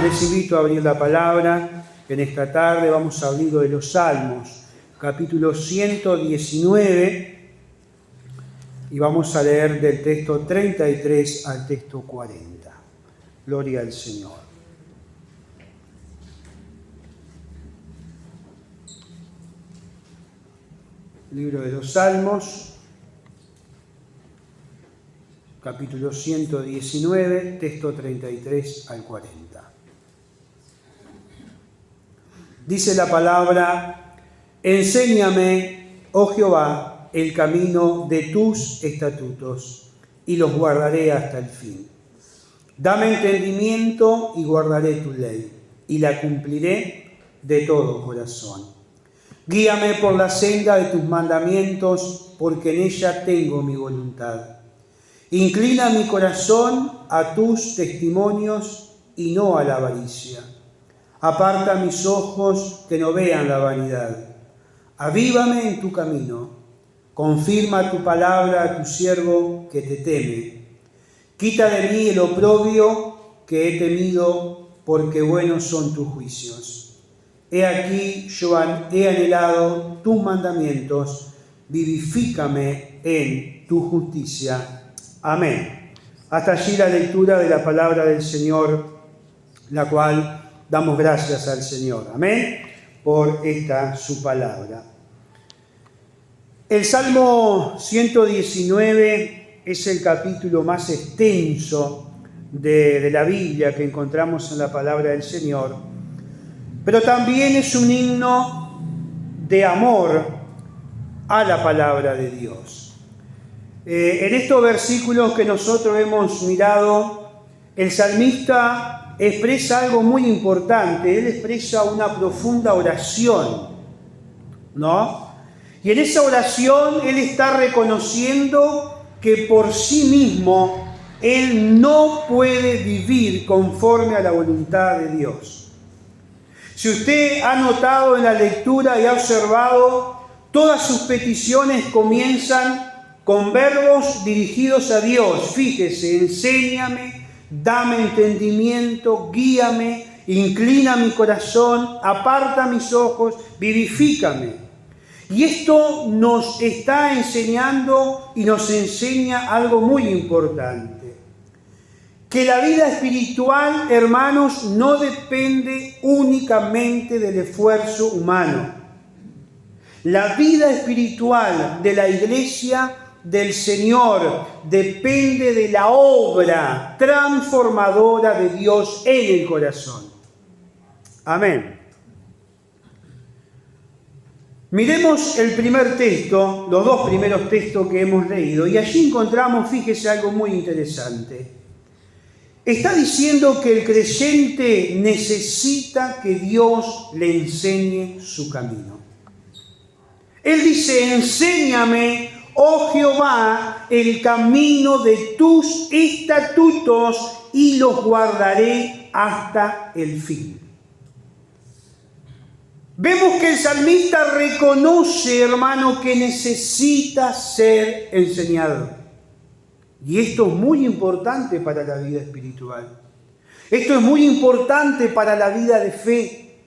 Les invito a abrir la palabra. En esta tarde vamos a abrir de los Salmos, capítulo 119, y vamos a leer del texto 33 al texto 40. Gloria al Señor. Libro de los Salmos, capítulo 119, texto 33 al 40. Dice la palabra: enséñame, oh Jehová, el camino de tus estatutos, y los guardaré hasta el fin. Dame entendimiento y guardaré tu ley, y la cumpliré de todo corazón. Guíame por la senda de tus mandamientos, porque en ella tengo mi voluntad. Inclina mi corazón a tus testimonios y no a la avaricia. Aparta mis ojos que no vean la vanidad. Avívame en tu camino. Confirma tu palabra a tu siervo que te teme. Quita de mí el oprobio que he temido, porque buenos son tus juicios. He aquí, yo he anhelado tus mandamientos. Vivifícame en tu justicia. Amén. Hasta allí la lectura de la palabra del Señor, la cual damos gracias al Señor. Amén. Por esta su palabra. El Salmo 119 es el capítulo más extenso de la Biblia que encontramos en la palabra del Señor, pero también es un himno de amor a la palabra de Dios. En estos versículos que nosotros hemos mirado, el salmista expresa algo muy importante. Él expresa una profunda oración, ¿no? Y en esa oración él está reconociendo que por sí mismo él no puede vivir conforme a la voluntad de Dios. Si usted ha notado en la lectura y ha observado, todas sus peticiones comienzan con verbos dirigidos a Dios. Fíjese: enséñame, dame entendimiento, guíame, inclina mi corazón, aparta mis ojos, vivifícame. Y esto nos está enseñando y nos enseña algo muy importante. Que la vida espiritual, hermanos, no depende únicamente del esfuerzo humano. La vida espiritual de la Iglesia del Señor depende de la obra transformadora de Dios en el corazón. Amén. Miremos el primer texto, los dos primeros textos que hemos leído, y allí encontramos, fíjese, algo muy interesante. Está diciendo que el creyente necesita que Dios le enseñe su camino. Él dice: enséñame, oh Jehová, el camino de tus estatutos, y los guardaré hasta el fin. Vemos que el salmista reconoce, hermano, que necesita ser enseñado. Y esto es muy importante para la vida espiritual. Esto es muy importante para la vida de fe.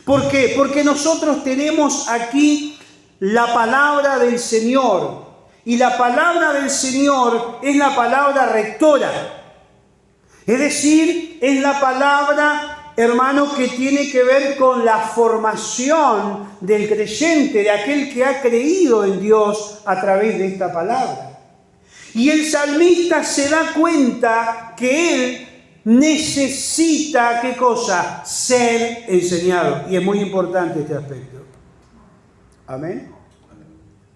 ¿Por qué? Porque nosotros tenemos aquí la palabra del Señor. Y la palabra del Señor es la palabra rectora. Es decir, es la palabra, hermano, que tiene que ver con la formación del creyente, de aquel que ha creído en Dios a través de esta palabra. Y el salmista se da cuenta que él necesita, ¿qué cosa? Ser enseñado. Y es muy importante este aspecto. Amén.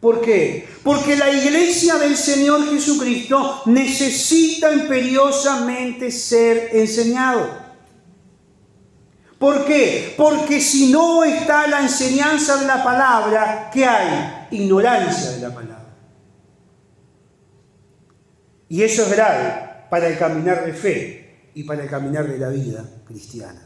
¿Por qué? Porque la iglesia del Señor Jesucristo necesita imperiosamente ser enseñado. ¿Por qué? Porque si no está la enseñanza de la palabra, ¿qué hay? Ignorancia de la palabra. Y eso es grave para el caminar de fe y para el caminar de la vida cristiana.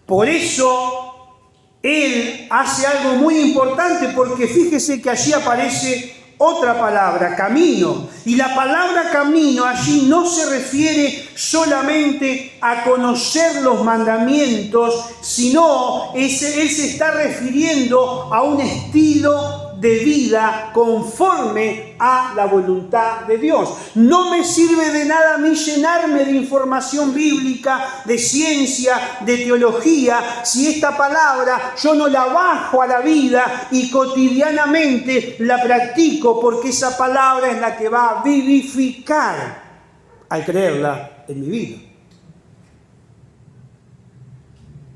Por eso él hace algo muy importante, porque fíjese que allí aparece otra palabra, camino. Y la palabra camino allí no se refiere solamente a conocer los mandamientos, sino él se está refiriendo a un estilo de vida conforme a la voluntad de Dios. No me sirve de nada a mí llenarme de información bíblica, de ciencia, de teología, si esta palabra yo no la bajo a la vida y cotidianamente la practico, porque esa palabra es la que va a vivificar al creerla en mi vida.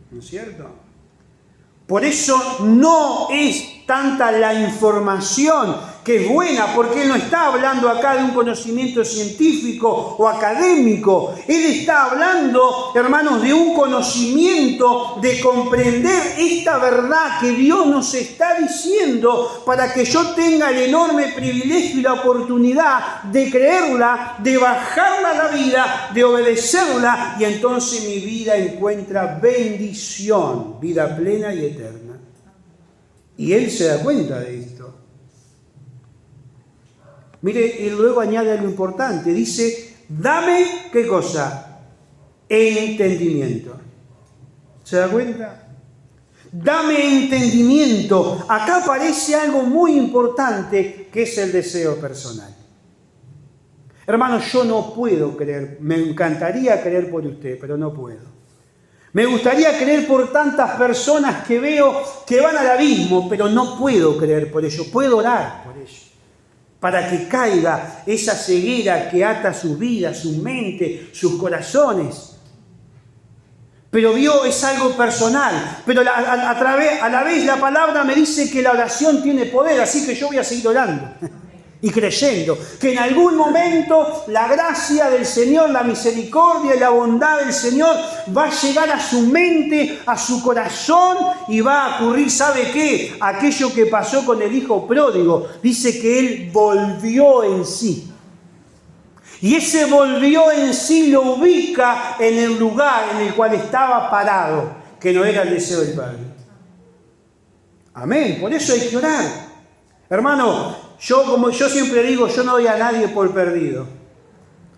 ¿No es cierto? Por eso no es tanta la información, que es buena, porque él no está hablando acá de un conocimiento científico o académico. Él está hablando, hermanos, de un conocimiento, de comprender esta verdad que Dios nos está diciendo para que yo tenga el enorme privilegio y la oportunidad de creerla, de bajarla a la vida, de obedecerla, y entonces mi vida encuentra bendición, vida plena y eterna. Y él se da cuenta de esto. Mire, y luego añade algo importante. Dice, dame, ¿qué cosa? Entendimiento. ¿Se da cuenta? Dame entendimiento. Acá aparece algo muy importante, que es el deseo personal. Hermanos, yo no puedo creer. Me encantaría creer por usted, pero no puedo. Me gustaría creer por tantas personas que veo que van al abismo, pero no puedo creer por ello. Puedo orar por ello, para que caiga esa ceguera que ata sus vidas, su mente, sus corazones. Pero Dios es algo personal. Pero a la vez la palabra me dice que la oración tiene poder, así que yo voy a seguir orando. Y creyendo que en algún momento la gracia del Señor, la misericordia y la bondad del Señor va a llegar a su mente, a su corazón, y va a ocurrir, ¿sabe qué? Aquello que pasó con el hijo pródigo. Dice que él volvió en sí. Y ese volvió en sí lo ubica en el lugar en el cual estaba parado, que no era el deseo del Padre. Amén. Por eso hay que orar. Hermano, como yo siempre digo, yo no doy a nadie por perdido.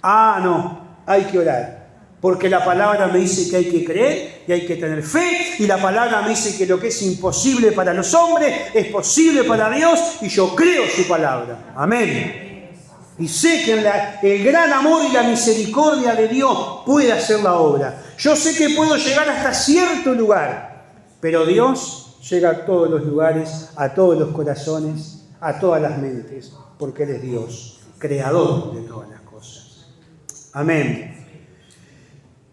No, hay que orar. Porque la palabra me dice que hay que creer y hay que tener fe. Y la palabra me dice que lo que es imposible para los hombres es posible para Dios. Y yo creo su palabra. Amén. Y sé que el gran amor y la misericordia de Dios puede hacer la obra. Yo sé que puedo llegar hasta cierto lugar. Pero Dios llega a todos los lugares, a todos los corazones, a todas las mentes, porque Él es Dios, creador de todas las cosas. Amén.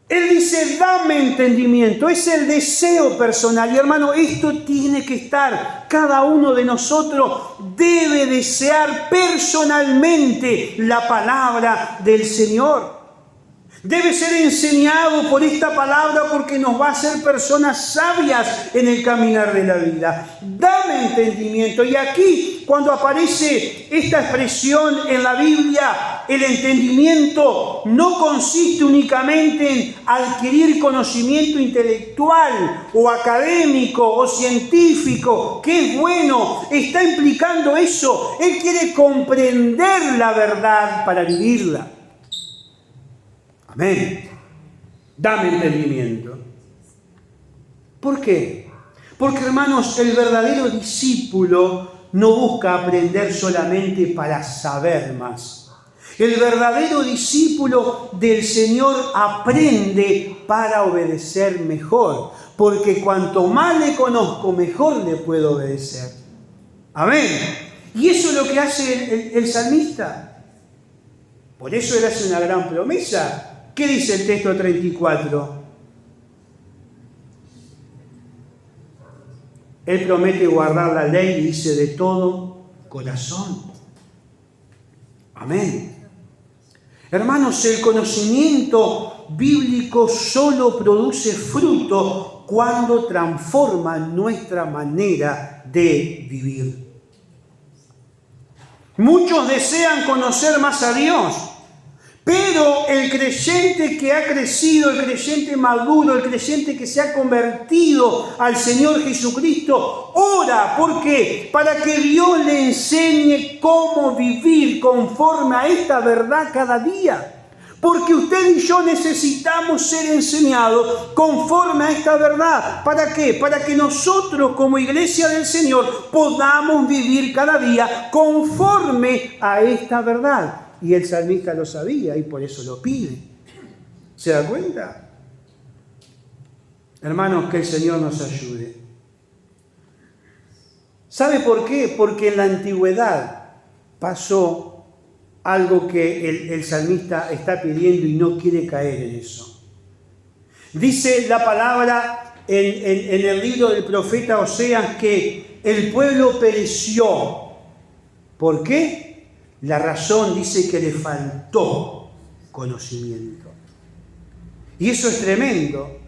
Él dice, dame entendimiento, es el deseo personal. Y hermano, esto tiene que estar, cada uno de nosotros debe desear personalmente la palabra del Señor. Debe ser enseñado por esta palabra, porque nos va a hacer personas sabias en el caminar de la vida. Dame entendimiento. Y aquí, cuando aparece esta expresión en la Biblia, el entendimiento no consiste únicamente en adquirir conocimiento intelectual o académico o científico, que es bueno, está implicando eso. Él quiere comprender la verdad para vivirla. Amén. Dame entendimiento. ¿Por qué? Porque, hermanos, el verdadero discípulo no busca aprender solamente para saber más. El verdadero discípulo del Señor aprende para obedecer mejor. Porque cuanto más le conozco, mejor le puedo obedecer. Amén. Y eso es lo que hace el salmista. Por eso él hace una gran promesa. ¿Qué dice el texto 34? Él promete guardar la ley y dice de todo corazón. Amén. Hermanos, el conocimiento bíblico solo produce fruto cuando transforma nuestra manera de vivir. Muchos desean conocer más a Dios, Pero el creyente que ha crecido, el creyente maduro, el creyente que se ha convertido al Señor Jesucristo, ora. ¿Por qué? Para que Dios le enseñe cómo vivir conforme a esta verdad cada día. Porque usted y yo necesitamos ser enseñados conforme a esta verdad. ¿Para qué? Para que nosotros como iglesia del Señor podamos vivir cada día conforme a esta verdad. Y el salmista lo sabía y por eso lo pide. ¿Se da cuenta? Hermanos, que el Señor nos ayude. ¿Sabe por qué? Porque en la antigüedad pasó algo que el salmista está pidiendo y no quiere caer en eso. Dice la palabra en el libro del profeta Oseas que el pueblo pereció. ¿Por qué? La razón dice que le faltó conocimiento. Y eso es tremendo.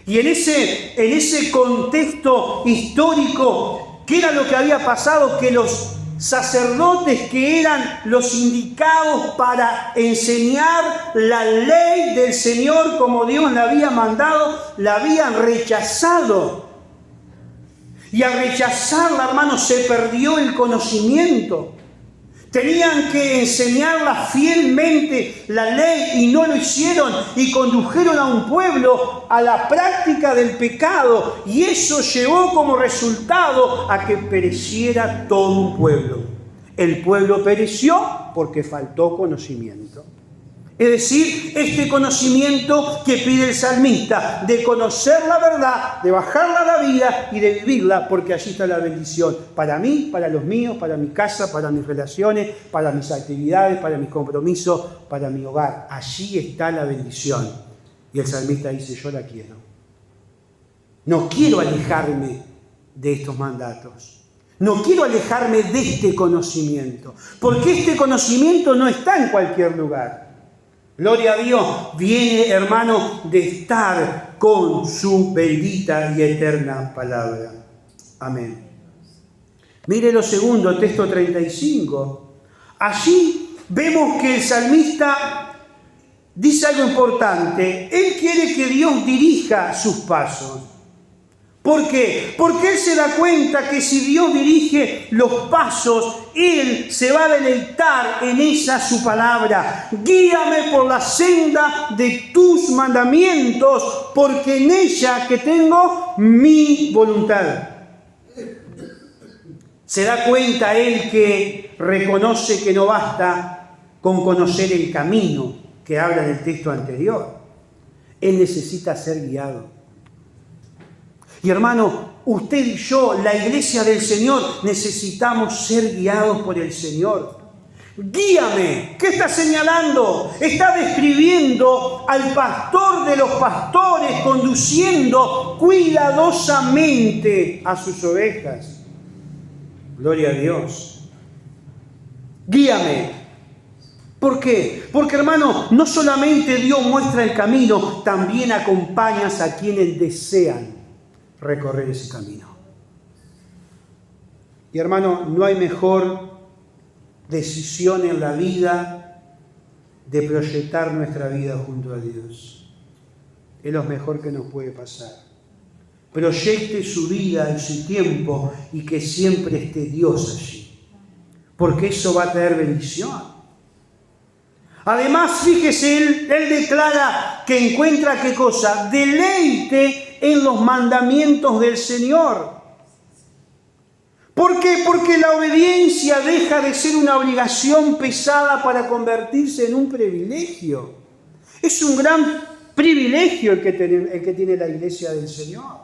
Y en ese contexto histórico, ¿qué era lo que había pasado? Que los sacerdotes que eran los indicados para enseñar la ley del Señor como Dios la había mandado, la habían rechazado. Y al rechazarla, hermanos, se perdió el conocimiento. Tenían que enseñarla fielmente la ley y no lo hicieron y condujeron a un pueblo a la práctica del pecado y eso llevó como resultado a que pereciera todo un pueblo. El pueblo pereció porque faltó conocimiento. Es decir, este conocimiento que pide el salmista, de conocer la verdad, de bajarla a la vida y de vivirla, porque allí está la bendición. Para mí, para los míos, para mi casa, para mis relaciones, para mis actividades, para mis compromisos, para mi hogar. Allí está la bendición. Y el salmista dice, yo la quiero. No quiero alejarme de estos mandatos. No quiero alejarme de este conocimiento, porque este conocimiento no está en cualquier lugar. Gloria a Dios, viene, hermano, de estar con su bendita y eterna palabra. Amén. Mire lo segundo, texto 35. Allí vemos que el salmista dice algo importante. Él quiere que Dios dirija sus pasos. ¿Por qué? Porque él se da cuenta que si Dios dirige los pasos, él se va a deleitar en esa su palabra. Guíame por la senda de tus mandamientos, porque en ella que tengo mi voluntad. Se da cuenta él que reconoce que no basta con conocer el camino que habla en el texto anterior. Él necesita ser guiado. Y hermano, usted y yo, la iglesia del Señor, necesitamos ser guiados por el Señor. Guíame. ¿Qué está señalando? Está describiendo al pastor de los pastores conduciendo cuidadosamente a sus ovejas. Gloria a Dios. Guíame. ¿Por qué? Porque, hermano, no solamente Dios muestra el camino, también acompañas a quienes desean recorrer ese camino. Y hermano, no hay mejor decisión en la vida de proyectar nuestra vida junto a Dios. Es lo mejor que nos puede pasar. Proyecte su vida en su tiempo y que siempre esté Dios allí. Porque eso va a traer bendición. Además, fíjese, él declara que encuentra ¿qué cosa? Deleite en los mandamientos del Señor. ¿Por qué? Porque la obediencia deja de ser una obligación pesada para convertirse en un privilegio. Es un gran privilegio el que tiene la iglesia del Señor.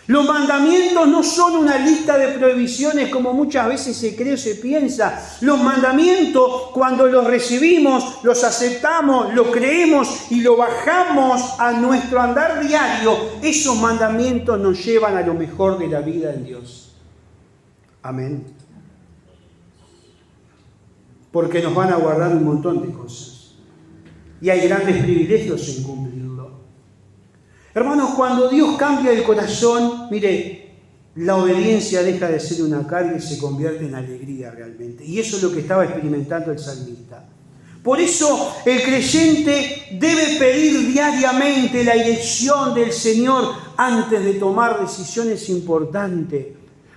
Los mandamientos no son una lista de prohibiciones como muchas veces se cree o se piensa. Los mandamientos, cuando los recibimos, los aceptamos, los creemos y lo bajamos a nuestro andar diario, esos mandamientos nos llevan a lo mejor de la vida en Dios. Amén. Porque nos van a guardar un montón de cosas. Y hay grandes privilegios en cumplirlo. Hermanos, cuando Dios cambia el corazón, mire, la obediencia deja de ser una carga y se convierte en alegría realmente. Y eso es lo que estaba experimentando el salmista. Por eso el creyente debe pedir diariamente la dirección del Señor antes de tomar decisiones importantes.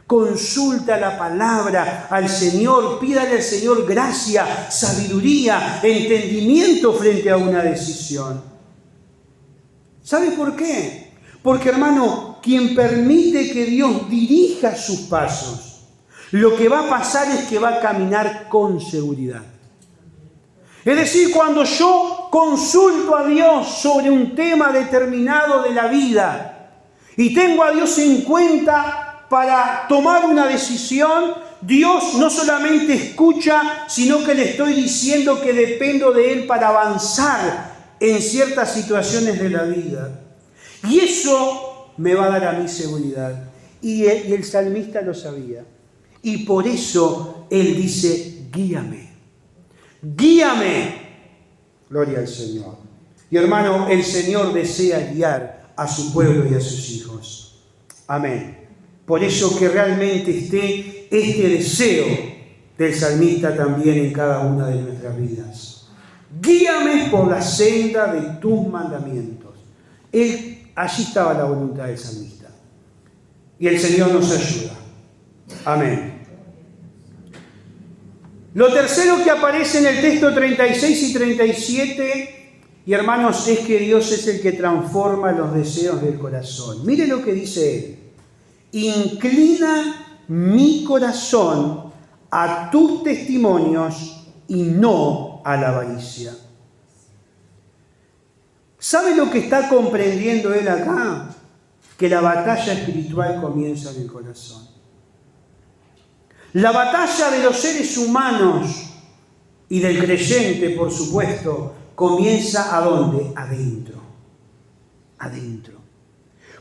Consulta la palabra al Señor, pídale al Señor gracia, sabiduría, entendimiento frente a una decisión. ¿Sabe por qué? Porque, hermano, quien permite que Dios dirija sus pasos, lo que va a pasar es que va a caminar con seguridad. Es decir, cuando yo consulto a Dios sobre un tema determinado de la vida y tengo a Dios en cuenta para tomar una decisión, Dios no solamente escucha, sino que le estoy diciendo que dependo de Él para avanzar en ciertas situaciones de la vida. Y eso me va a dar a mí seguridad. Y el salmista lo sabía. Y por eso él dice, guíame. Guíame. Gloria al Señor. Y hermano, el Señor desea guiar a su pueblo y a sus hijos. Amén. Por eso que realmente esté este deseo del salmista también en cada una de nuestras vidas. Guíame por la senda de tus mandamientos. Allí estaba la voluntad del salmista. Y el Señor nos ayuda. Amén. Lo tercero que aparece en el texto 36 y 37, y hermanos, es que Dios es el que transforma los deseos del corazón. Mire lo que dice Él. Inclina mi corazón a tus testimonios y no a la avaricia. ¿Sabe lo que está comprendiendo él acá? Que la batalla espiritual comienza en el corazón. La batalla de los seres humanos y del creyente, por supuesto, comienza ¿a dónde? Adentro. Adentro.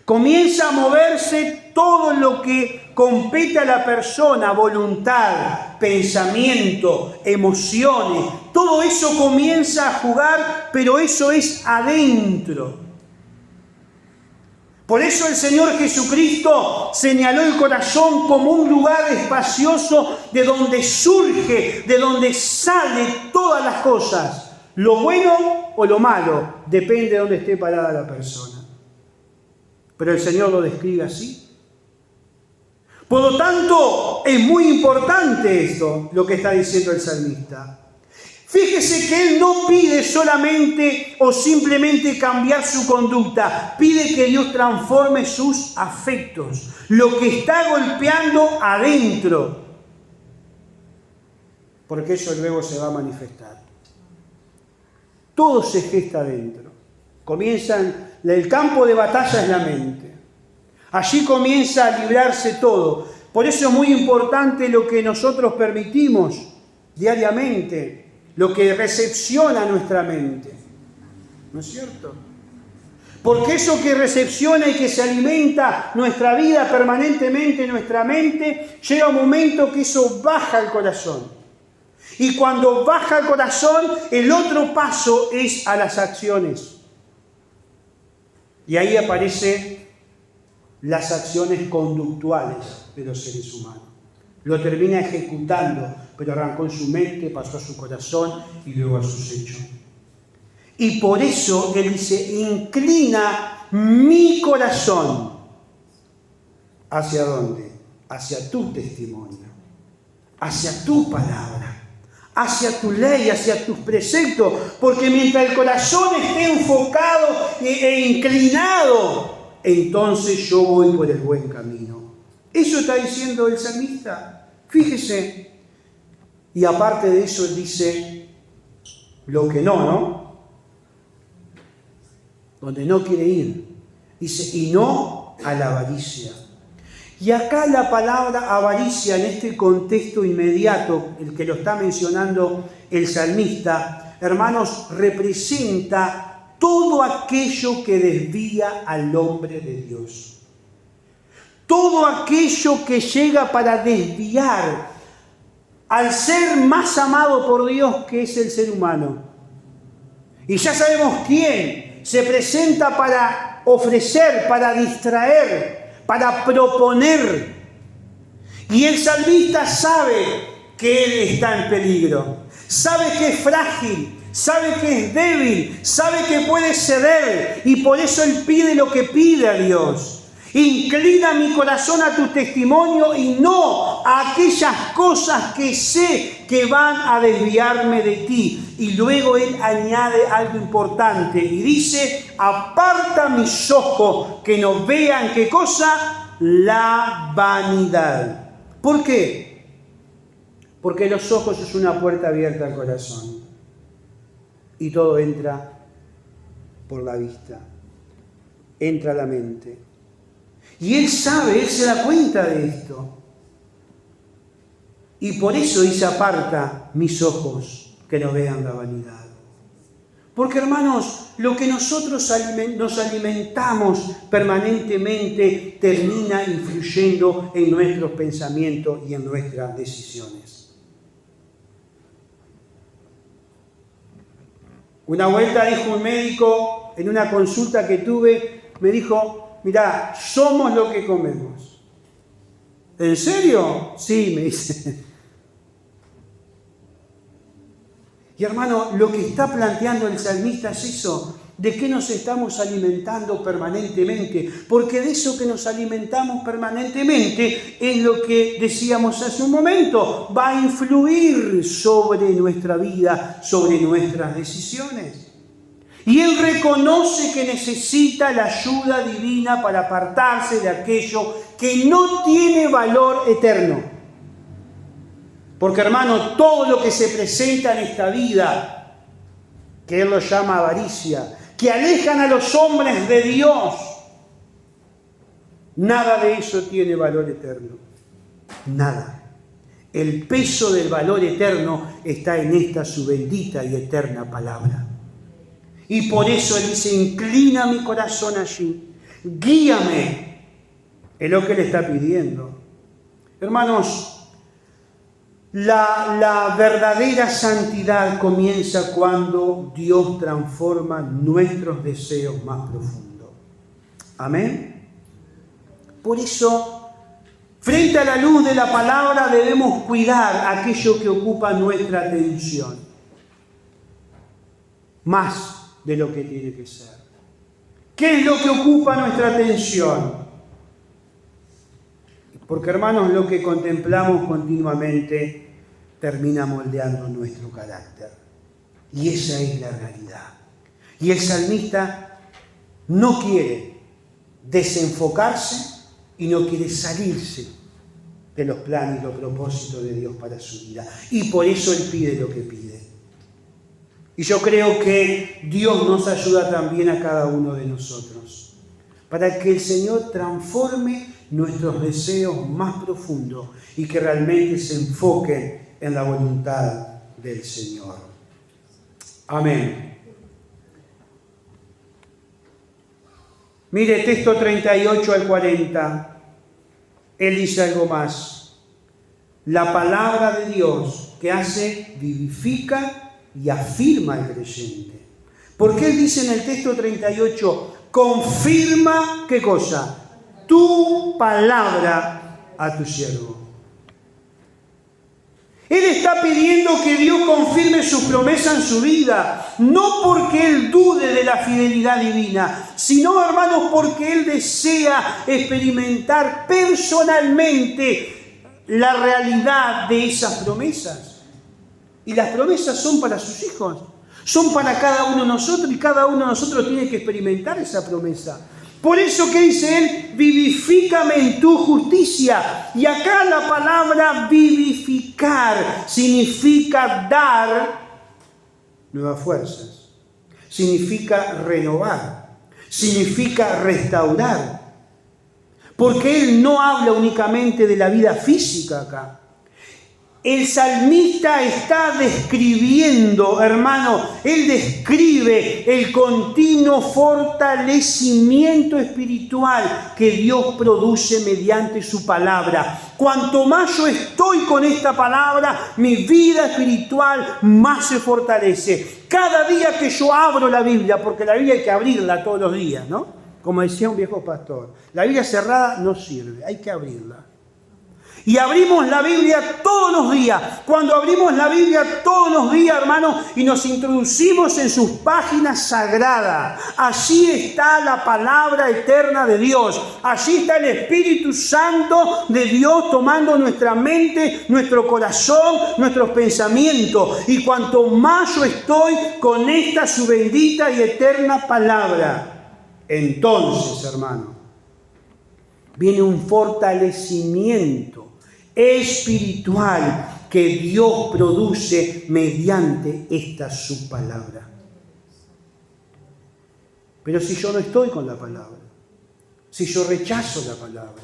Comienza a moverse todo lo que compete a la persona, voluntad, pensamiento, emociones. Todo eso comienza a jugar, pero eso es adentro. Por eso el Señor Jesucristo señaló el corazón como un lugar espacioso de donde surge, de donde salen todas las cosas. Lo bueno o lo malo, depende de dónde esté parada la persona. Pero el Señor lo describe así. Por lo tanto, es muy importante esto, lo que está diciendo el salmista. Fíjese que él no pide solamente o simplemente cambiar su conducta, pide que Dios transforme sus afectos, lo que está golpeando adentro, porque eso luego se va a manifestar. Todo se gesta adentro. El campo de batalla es la mente. Allí comienza a librarse todo. Por eso es muy importante lo que nosotros permitimos diariamente, lo que recepciona nuestra mente. ¿No es cierto? Porque eso que recepciona y que se alimenta nuestra vida permanentemente, nuestra mente, llega un momento que eso baja al corazón. Y cuando baja al corazón, el otro paso es a las acciones. Y ahí aparecen las acciones conductuales de los seres humanos. Lo termina ejecutando, pero arrancó en su mente, pasó a su corazón y luego a sus hechos. Y por eso él dice, inclina mi corazón. ¿Hacia dónde? Hacia tu testimonio, hacia tu palabra, hacia tu ley, hacia tus preceptos, porque mientras el corazón esté enfocado e inclinado, entonces yo voy por el buen camino. Eso está diciendo el salmista. Fíjese. Y aparte de eso, él dice lo que no. Donde no quiere ir. Dice, y no a la avaricia. Y acá la palabra avaricia, en este contexto inmediato, el que lo está mencionando el salmista, hermanos, representa todo aquello que desvía al hombre de Dios. Todo aquello que llega para desviar al ser más amado por Dios, que es el ser humano. Y ya sabemos quién se presenta para ofrecer, para distraer, para proponer. Y el salmista sabe que él está en peligro. sabe que es frágil, sabe que es débil, sabe que puede ceder y por eso Él pide lo que pide a Dios. Inclina mi corazón a tu testimonio y no a aquellas cosas que sé que van a desviarme de ti. Y luego Él añade algo importante y dice, aparta mis ojos que no vean, ¿qué cosa? La vanidad. ¿Por qué? Porque los ojos es una puerta abierta al corazón y todo entra por la vista, entra a la mente. Y Él sabe, Él se da cuenta de esto. Y por eso dice, aparta mis ojos que no vean la vanidad. Porque hermanos, lo que nosotros nos alimentamos permanentemente termina influyendo en nuestros pensamientos y en nuestras decisiones. Una vuelta dijo un médico en una consulta que tuve, me dijo, mirá, somos lo que comemos. ¿En serio? Sí, me dice. Y hermano, lo que está planteando el salmista es eso, de qué nos estamos alimentando permanentemente, porque de eso que nos alimentamos permanentemente es lo que decíamos hace un momento, va a influir sobre nuestra vida, sobre nuestras decisiones. Y Él reconoce que necesita la ayuda divina para apartarse de aquello que no tiene valor eterno. Porque hermano, todo lo que se presenta en esta vida, que Él lo llama avaricia, que alejan a los hombres de Dios, nada de eso tiene valor eterno. Nada. El peso del valor eterno está en esta su bendita y eterna palabra. Y por eso Él dice, inclina mi corazón allí, guíame. Es lo que Él está pidiendo. Hermanos, la verdadera santidad comienza cuando Dios transforma nuestros deseos más profundos. Amén. Por eso, frente a la luz de la palabra debemos cuidar aquello que ocupa nuestra atención. Más de lo que tiene que ser. ¿Qué es lo que ocupa nuestra atención? Porque hermanos, lo que contemplamos continuamente termina moldeando nuestro carácter. Y esa es la realidad. Y el salmista no quiere desenfocarse y no quiere salirse de los planes y los propósitos de Dios para su vida. Y por eso Él pide lo que pide. Y yo creo que Dios nos ayuda también a cada uno de nosotros, para que el Señor transforme nuestros deseos más profundos y que realmente se enfoquen en la voluntad del Señor. Amén. Mire, texto 38 al 40, Él dice algo más. La palabra de Dios que hace, vivifica y afirma al creyente. Porque Él dice en el texto 38, confirma, ¿qué cosa? Tu palabra a tu siervo. Él está pidiendo que Dios confirme su promesa en su vida, no porque Él dude de la fidelidad divina, sino, hermanos, porque Él desea experimentar personalmente la realidad de esas promesas. Y las promesas son para sus hijos, son para cada uno de nosotros y cada uno de nosotros tiene que experimentar esa promesa. Por eso que dice Él, vivifícame en tu justicia. Y acá la palabra vivificar significa dar nuevas fuerzas, significa renovar, significa restaurar. Porque Él no habla únicamente de la vida física acá. El salmista está describiendo, hermano, él describe el continuo fortalecimiento espiritual que Dios produce mediante su palabra. Cuanto más yo estoy con esta palabra, mi vida espiritual más se fortalece. Cada día que yo abro la Biblia, porque la Biblia hay que abrirla todos los días, ¿no? Como decía un viejo pastor, la Biblia cerrada no sirve, hay que abrirla. Y abrimos la Biblia todos los días. Cuando abrimos la Biblia todos los días, hermanos, y nos introducimos en sus páginas sagradas, allí está la palabra eterna de Dios. Allí está el Espíritu Santo de Dios tomando nuestra mente, nuestro corazón, nuestros pensamientos. Y cuanto más yo estoy con esta su bendita y eterna palabra, entonces, hermano, viene un fortalecimiento espiritual que Dios produce mediante esta su palabra. Pero si yo no estoy con la palabra, si yo rechazo la palabra,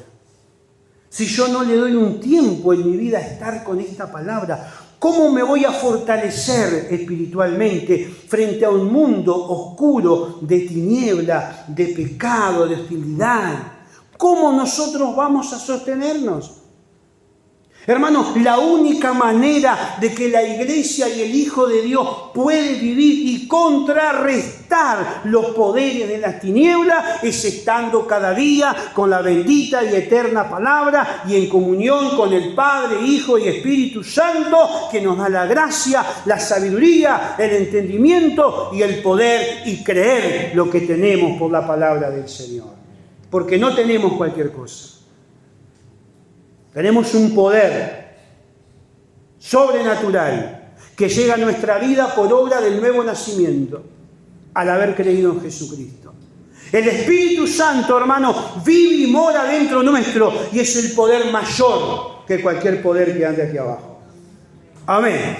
si yo no le doy un tiempo en mi vida a estar con esta palabra, ¿cómo me voy a fortalecer espiritualmente frente a un mundo oscuro de tiniebla, de pecado, de hostilidad? ¿Cómo nosotros vamos a sostenernos? Hermanos, la única manera de que la iglesia y el Hijo de Dios puede vivir y contrarrestar los poderes de las tinieblas es estando cada día con la bendita y eterna palabra y en comunión con el Padre, Hijo y Espíritu Santo, que nos da la gracia, la sabiduría, el entendimiento y el poder y creer lo que tenemos por la palabra del Señor. Porque no tenemos cualquier cosa. Tenemos un poder sobrenatural que llega a nuestra vida por obra del nuevo nacimiento, al haber creído en Jesucristo. El Espíritu Santo, hermano, vive y mora dentro nuestro y es el poder mayor que cualquier poder que ande aquí abajo. Amén.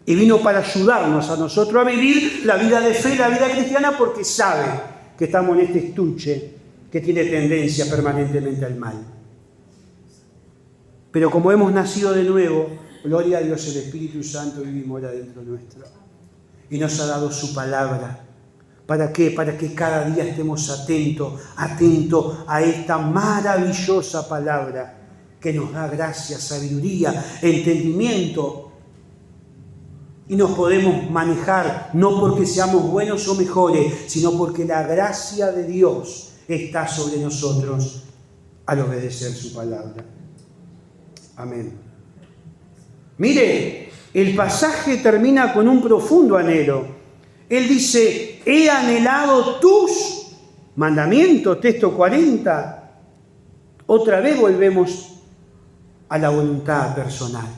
Y vino para ayudarnos a nosotros a vivir la vida de fe, la vida cristiana, porque sabe que estamos en este estuche que tiene tendencia permanentemente al mal. Pero como hemos nacido de nuevo, gloria a Dios, el Espíritu Santo vive y mora dentro nuestro. Y nos ha dado su palabra. ¿Para qué? Para que cada día estemos atentos a esta maravillosa palabra que nos da gracia, sabiduría, entendimiento. Y nos podemos manejar no porque seamos buenos o mejores, sino porque la gracia de Dios está sobre nosotros al obedecer su palabra. Amén. Mire, el pasaje termina con un profundo anhelo. Él dice, he anhelado tus mandamientos, texto 40. Otra vez volvemos a la voluntad personal.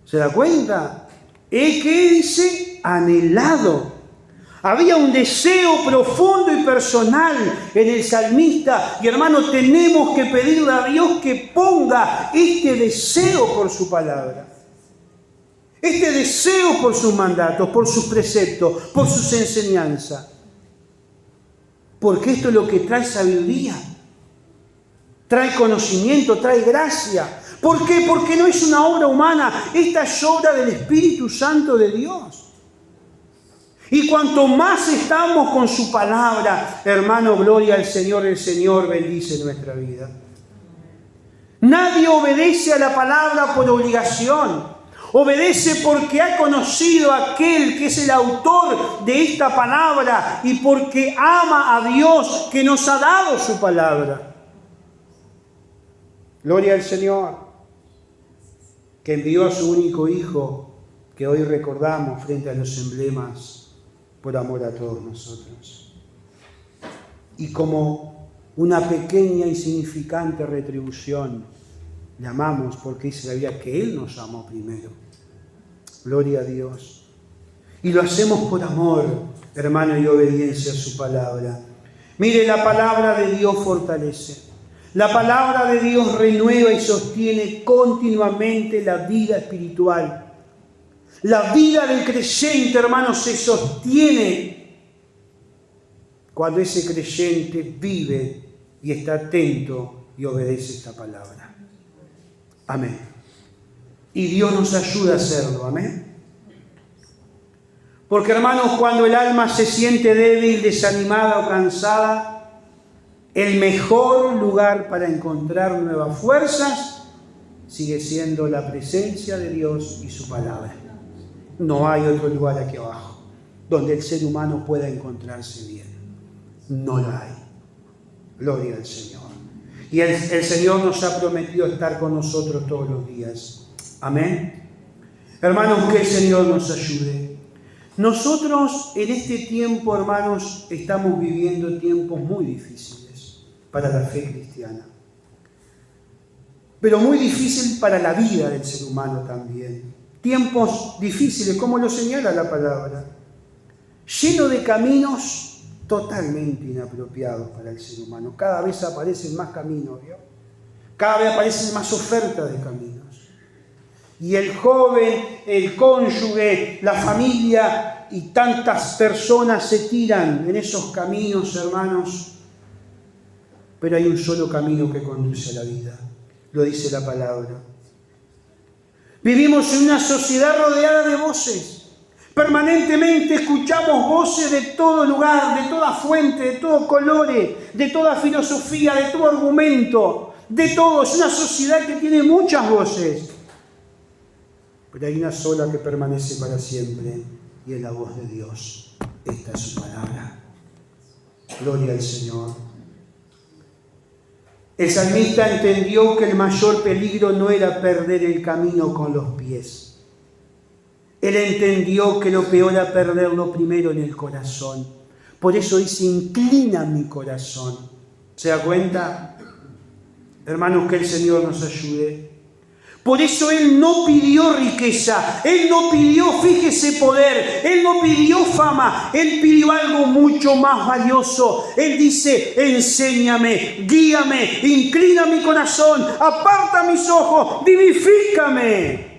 ¿Se da cuenta? ¿Qué dice? Anhelado. Había un deseo profundo y personal en el salmista. Y hermano, tenemos que pedirle a Dios que ponga este deseo por su palabra. Este deseo por sus mandatos, por sus preceptos, por sus enseñanzas. Porque esto es lo que trae sabiduría. Trae conocimiento, trae gracia. ¿Por qué? Porque no es una obra humana. Esta es obra del Espíritu Santo de Dios. Y cuanto más estamos con su palabra, hermano, gloria al Señor, el Señor bendice nuestra vida. Nadie obedece a la palabra por obligación. Obedece porque ha conocido a aquel que es el autor de esta palabra y porque ama a Dios que nos ha dado su palabra. Gloria al Señor, que envió a su único Hijo, que hoy recordamos frente a los emblemas, por amor a todos nosotros. Y como una pequeña insignificante retribución, le amamos porque dice la Biblia que Él nos amó primero. Gloria a Dios. Y lo hacemos por amor, hermano, y obediencia a su palabra. Mire, la palabra de Dios fortalece. La palabra de Dios renueva y sostiene continuamente la vida espiritual. La vida del creyente, hermano, se sostiene cuando ese creyente vive y está atento y obedece esta palabra. Amén. Y Dios nos ayuda a hacerlo. Amén. Porque, hermanos, cuando el alma se siente débil, desanimada o cansada, el mejor lugar para encontrar nuevas fuerzas sigue siendo la presencia de Dios y su palabra. No hay otro lugar aquí abajo donde el ser humano pueda encontrarse bien. No lo hay. Gloria al Señor. Y el Señor nos ha prometido estar con nosotros todos los días. Amén. Hermanos, que el Señor nos ayude. Nosotros en este tiempo, hermanos, estamos viviendo tiempos muy difíciles para la fe cristiana. Pero muy difícil para la vida del ser humano también. Tiempos difíciles, como lo señala la palabra. Lleno de caminos totalmente inapropiados para el ser humano. Cada vez aparecen más caminos, ¿vio? Cada vez aparecen más ofertas de caminos. Y el joven, el cónyuge, la familia y tantas personas se tiran en esos caminos, hermanos. Pero hay un solo camino que conduce a la vida. Lo dice la palabra. Vivimos en una sociedad rodeada de voces. Permanentemente escuchamos voces de todo lugar, de toda fuente, de todo color, de toda filosofía, de todo argumento, de todo. Es una sociedad que tiene muchas voces. Pero hay una sola que permanece para siempre y es la voz de Dios. Esta es su palabra. Gloria al Señor. El salmista entendió que el mayor peligro no era perder el camino con los pies. Él entendió que lo peor era perderlo primero en el corazón. Por eso dice, inclina mi corazón. ¿Se da cuenta? Hermanos, que el Señor nos ayude. Por eso Él no pidió riqueza, Él no pidió, fíjese, poder, Él no pidió fama, Él pidió algo mucho más valioso. Él dice, enséñame, guíame, inclina mi corazón, aparta mis ojos, vivifícame.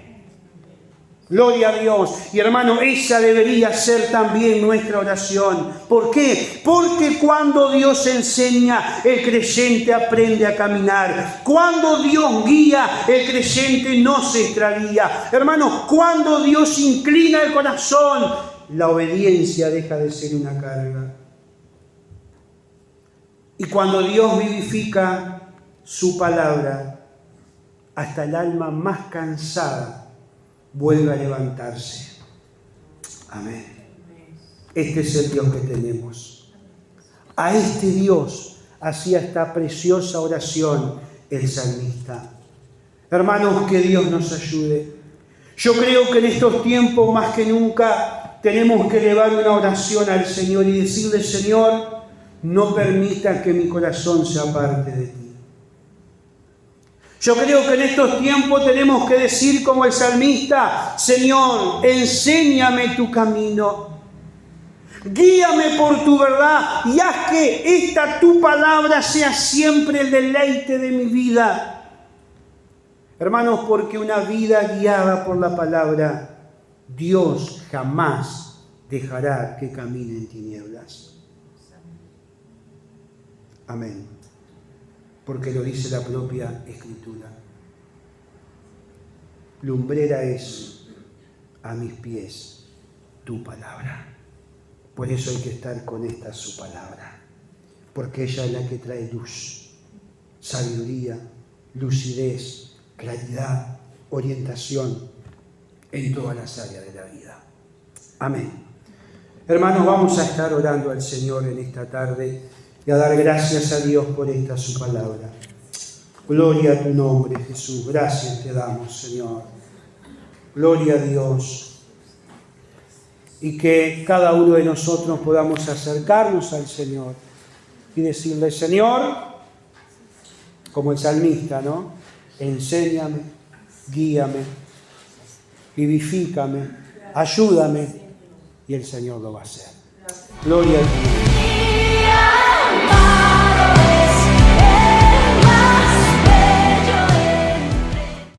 Gloria a Dios. Y hermano, esa debería ser también nuestra oración. ¿Por qué? Porque cuando Dios enseña, el creyente aprende a caminar. Cuando Dios guía, el creyente no se extravía. Hermano, cuando Dios inclina el corazón, la obediencia deja de ser una carga. Y cuando Dios vivifica su palabra, hasta el alma más cansada vuelve a levantarse. Amén. Este es el Dios que tenemos. A este Dios hacía esta preciosa oración el salmista. Hermanos, que Dios nos ayude. Yo creo que en estos tiempos más que nunca tenemos que elevar una oración al Señor y decirle, Señor, no permita que mi corazón se aparte de ti. Yo creo que en estos tiempos tenemos que decir como el salmista, Señor, enséñame tu camino, guíame por tu verdad y haz que esta tu palabra sea siempre el deleite de mi vida. Hermanos, porque una vida guiada por la palabra, Dios jamás dejará que camine en tinieblas. Amén. Porque lo dice la propia Escritura. Lumbrera es a mis pies tu palabra. Por eso hay que estar con esta su palabra. Porque ella es la que trae luz, sabiduría, lucidez, claridad, orientación en todas las áreas de la vida. Amén. Hermanos, vamos a estar orando al Señor en esta tarde y a dar gracias a Dios por esta su palabra. Gloria a tu nombre, Jesús. Gracias te damos, Señor. Gloria a Dios. Y que cada uno de nosotros podamos acercarnos al Señor y decirle, Señor, como el salmista, ¿no? Enséñame, guíame, vivifícame, ayúdame. Y el Señor lo va a hacer. Gloria a Dios.